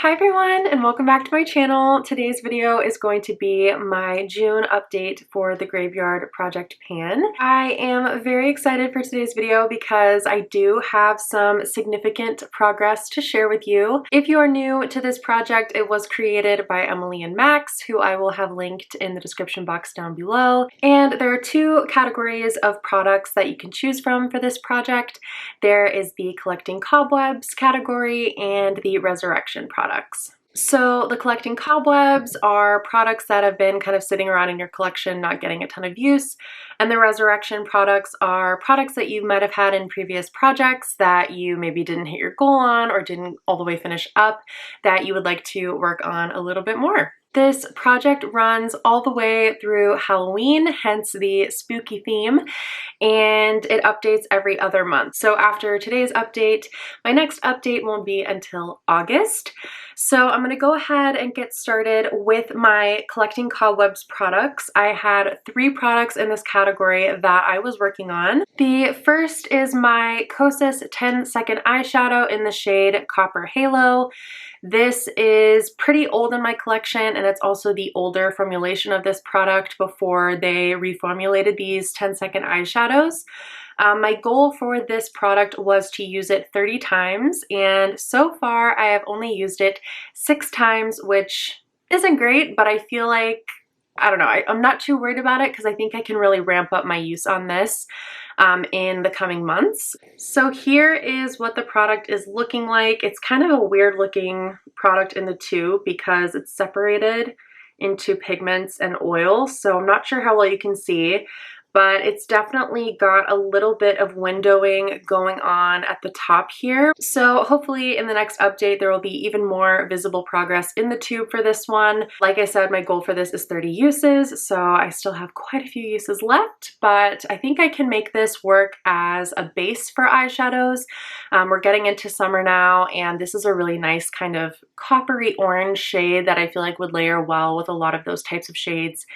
Hi everyone, and welcome back to my channel. Today's video is going to be my June update for the Graveyard Project Pan. I am very excited for today's video because I do have some significant progress to share with you. If you are new to this project, it was created by Emily and Max, who I will have linked in the description box down below. And there are two categories of products that you can choose from for this project. There is the Collecting Cobwebs category and the Resurrection products. So the Collecting Cobwebs are products that have been kind of sitting around in your collection not getting a ton of use, and the Resurrection products are products that you might have had in previous projects that you maybe didn't hit your goal on or didn't all the way finish up that you would like to work on a little bit more. This project runs all the way through Halloween, hence the spooky theme, and it updates every other month. So after today's update, my next update won't be until August. So I'm going to go ahead and get started with my Collecting Cobwebs products. I had 3 products in this category that I was working on. The first is my Kosas 10-second eyeshadow in the shade Copper Halo. This is pretty old in my collection, and it's also the older formulation of this product before they reformulated these 10-second eyeshadows. My goal for this product was to use it 30 times, and so far I have only used it 6 times, which isn't great, but I feel like, I don't know, I'm not too worried about it because I think I can really ramp up my use on this in the coming months. So here is what the product is looking like. It's kind of a weird looking product in the tube because it's separated into pigments and oil, so I'm not sure how well you can see, but it's definitely got a little bit of windowing going on at the top here. So hopefully in the next update there will be even more visible progress in the tube for this one. Like I said, my goal for this is 30 uses, so I still have quite a few uses left, but I think I can make this work as a base for eyeshadows. We're getting into summer now, and this is a really nice kind of coppery orange shade that I feel like would layer well with a lot of those types of shades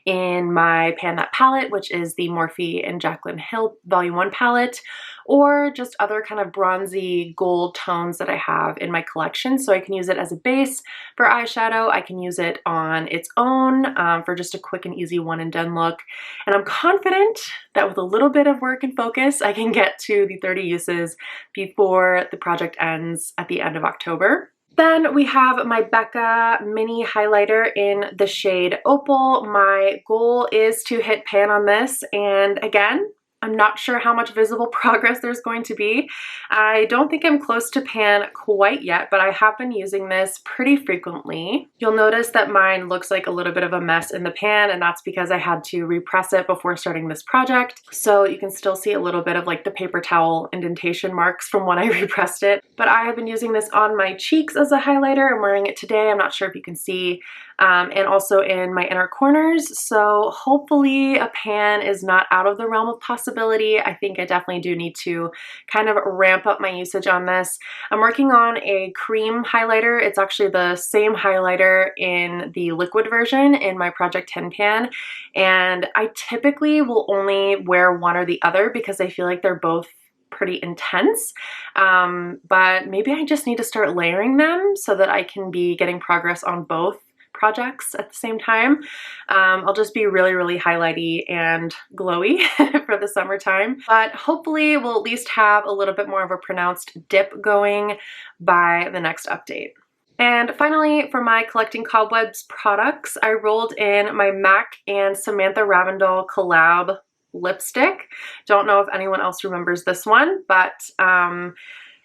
in my Pan That palette, which is the Morphe and Jaclyn Hill Volume 1 palette, or just other kind of bronzy gold tones that I have in my collection. So I can use it as a base for eyeshadow. I can use it on its own for just a quick and easy one and done look. And I'm confident that with a little bit of work and focus, I can get to the 30 uses before the project ends at the end of October. Then we have my Becca mini highlighter in the shade Opal. My goal is to hit pan on this, and again, I'm not sure how much visible progress there's going to be. I don't think I'm close to pan quite yet, but I have been using this pretty frequently. You'll notice that mine looks like a little bit of a mess in the pan, and that's because I had to repress it before starting this project. So you can still see a little bit of like the paper towel indentation marks from when I repressed it. But I have been using this on my cheeks as a highlighter. I'm wearing it today. I'm not sure if you can see. And also in my inner corners. So hopefully a pan is not out of the realm of possibility. I think I definitely do need to kind of ramp up my usage on this. I'm working on a cream highlighter. It's actually the same highlighter in the liquid version in my Project 10 pan. And I typically will only wear one or the other because I feel like they're both pretty intense, but maybe I just need to start layering them so that I can be getting progress on both projects at the same time. I'll just be really highlighty and glowy for the summertime, but hopefully we'll at least have a little bit more of a pronounced dip going by the next update. And finally, for my Collecting Cobwebs products, I rolled in my MAC and Samantha Ravndal collab lipstick. Don't know if anyone else remembers this one, but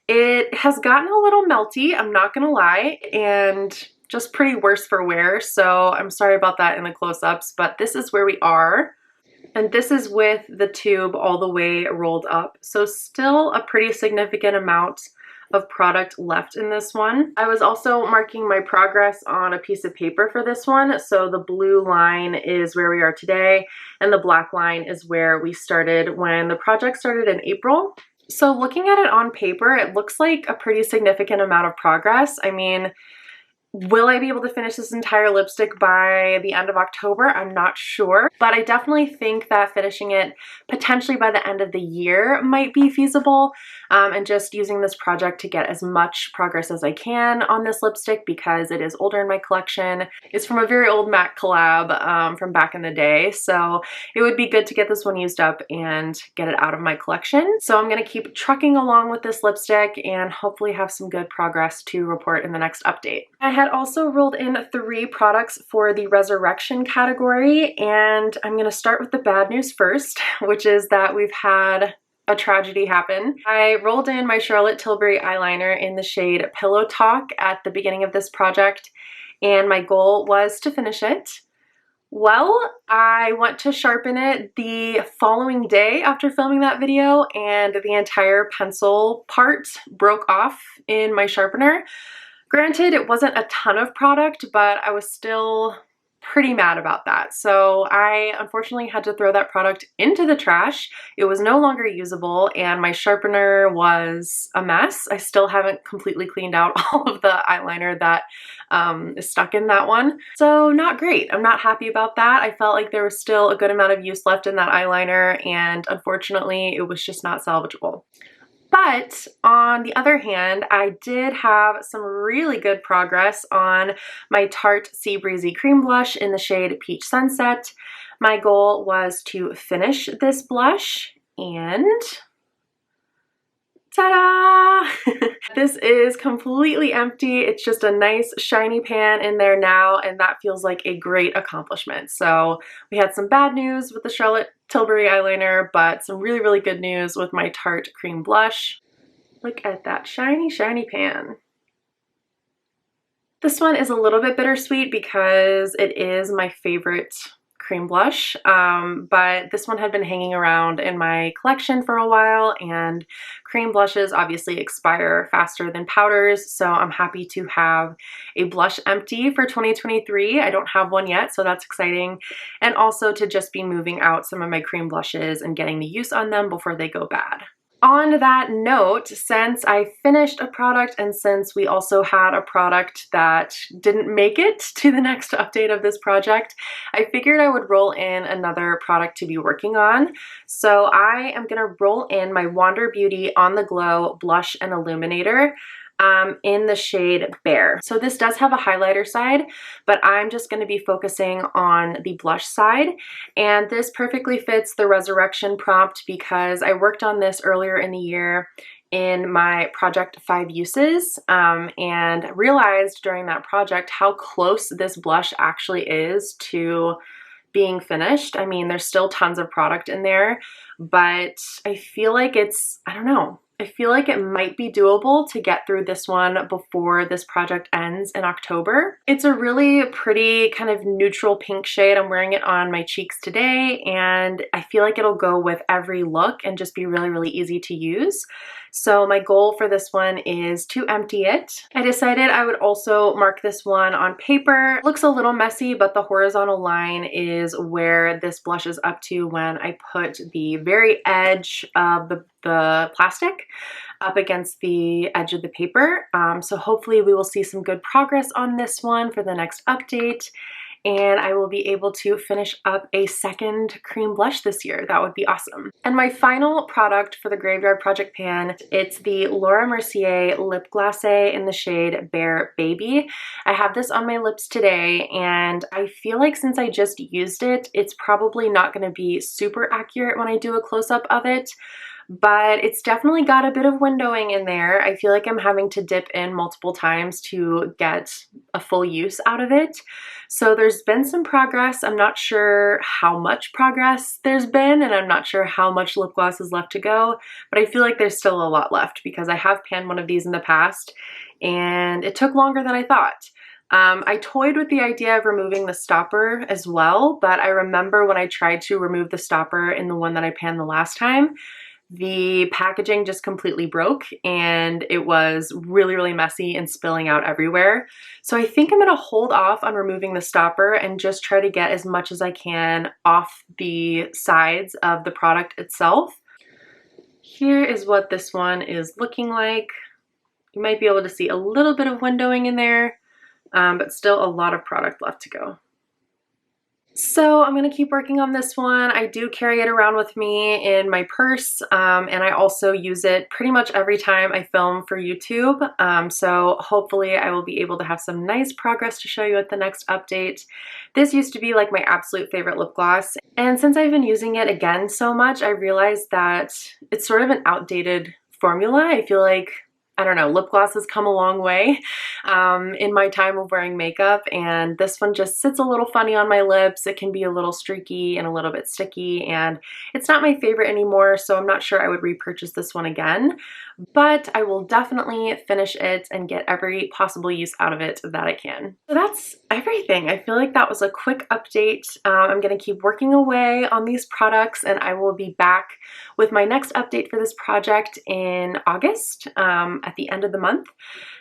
it has gotten a little melty, I'm not gonna lie, and just pretty worse for wear, so I'm sorry about that in the close-ups, but this is where we are. And this is with the tube all the way rolled up, so still a pretty significant amount of product left in this one. I was also marking my progress on a piece of paper for this one, so the blue line is where we are today, and the black line is where we started when the project started in April. So looking at it on paper, it looks like a pretty significant amount of progress. I mean, Will I be able to finish this entire lipstick by the end of October? I'm not sure, but I definitely think that finishing it potentially by the end of the year might be feasible, and just using this project to get as much progress as I can on this lipstick because it is older in my collection. It's from a very old MAC collab from back in the day, so it would be good to get this one used up and get it out of my collection. So I'm gonna keep trucking along with this lipstick and hopefully have some good progress to report in the next update. I had also rolled in 3 products for the Resurrection category, and I'm gonna start with the bad news first, which is that we've had a tragedy happen. I rolled in my Charlotte Tilbury eyeliner in the shade Pillow Talk at the beginning of this project, and my goal was to finish it. Well, I went to sharpen it the following day after filming that video, and the entire pencil part broke off in my sharpener. Granted, it wasn't a ton of product, but I was still pretty mad about that. So I unfortunately had to throw that product into the trash. It was no longer usable and my sharpener was a mess. I still haven't completely cleaned out all of the eyeliner that is stuck in that one. So not great. I'm not happy about that. I felt like there was still a good amount of use left in that eyeliner, and unfortunately it was just not salvageable. But on the other hand, I did have some really good progress on my Tarte Sea Breezy Cream Blush in the shade Peach Sunset. My goal was to finish this blush, and ta-da! This is completely empty. It's just a nice shiny pan in there now, and that feels like a great accomplishment. So we had some bad news with the Charlotte Tilbury eyeliner, but some really, really good news with my Tarte Cream Blush. Look at that shiny, shiny pan. This one is a little bit bittersweet because it is my favorite cream blush, but this one had been hanging around in my collection for a while, and cream blushes obviously expire faster than powders, so I'm happy to have a blush empty for 2023. I don't have one yet, so that's exciting, and also to just be moving out some of my cream blushes and getting the use on them before they go bad. On that note, since I finished a product and since we also had a product that didn't make it to the next update of this project, I figured I would roll in another product to be working on. So I am gonna roll in my Wander Beauty On The Glow Blush and Illuminator in the shade Bear. So this does have a highlighter side, but I'm just going to be focusing on the blush side, and this perfectly fits the Resurrection prompt because I worked on this earlier in the year in my project 5 uses, and realized during that project how close this blush actually is to being finished. I mean, there's still tons of product in there, but I feel like it's, I don't know, I feel like it might be doable to get through this one before this project ends in October. It's a really pretty kind of neutral pink shade. I'm wearing it on my cheeks today, and I feel like it'll go with every look and just be really, really easy to use. So my goal for this one is to empty it. I decided I would also mark this one on paper. It looks a little messy, but the horizontal line is where this blush is up to when I put the very edge of the plastic up against the edge of the paper. So hopefully we will see some good progress on this one for the next update, and I will be able to finish up a second cream blush this year. That would be awesome. And my final product for the Graveyard Project pan, it's the Laura Mercier Lip Glacé in the shade Bear Baby. I have this on my lips today, and I feel like since I just used it, it's probably not going to be super accurate when I do a close-up of it, but it's definitely got a bit of windowing in there. I feel like I'm having to dip in multiple times to get a full use out of it. So there's been some progress. I'm not sure how much progress there's been, and I'm not sure how much lip gloss is left to go, but I feel like there's still a lot left because I have panned one of these in the past and it took longer than I thought. I toyed with the idea of removing the stopper as well, but I remember when I tried to remove the stopper in the one that I panned the last time, the packaging just completely broke and it was really, really messy and spilling out everywhere. So I think I'm gonna hold off on removing the stopper and just try to get as much as I can off the sides of the product itself. Here is what this one is looking like. You might be able to see a little bit of windowing in there. but still a lot of product left to go. So I'm going to keep working on this one. I do carry it around with me in my purse, and I also use it pretty much every time I film for YouTube. So hopefully I will be able to have some nice progress to show you at the next update. This used to be like my absolute favorite lip gloss, and since I've been using it again so much, I realized that it's sort of an outdated formula. I feel like, I don't know, lip gloss has come a long way in my time of wearing makeup, and this one just sits a little funny on my lips. It can be a little streaky and a little bit sticky, and it's not my favorite anymore, so I'm not sure I would repurchase this one again, but I will definitely finish it and get every possible use out of it that I can. So that's everything. I feel like that was a quick update. I'm going to keep working away on these products, and I will be back with my next update for this project in August, at the end of the month.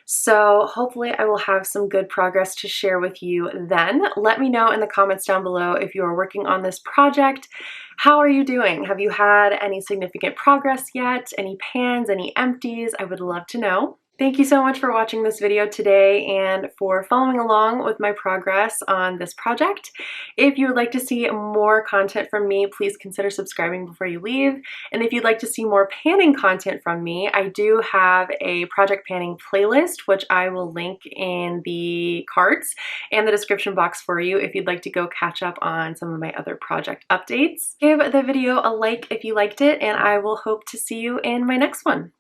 So hopefully I will have some good progress to share with you then. Let me know in the comments down below if you are working on this project. How are you doing? Have you had any significant progress yet? Any pans, any empties? I would love to know. Thank you so much for watching this video today and for following along with my progress on this project. If you would like to see more content from me, please consider subscribing before you leave. And if you'd like to see more panning content from me, I do have a project panning playlist, which I will link in the cards and the description box for you if you'd like to go catch up on some of my other project updates. Give the video a like if you liked it, and I will hope to see you in my next one.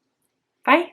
Bye!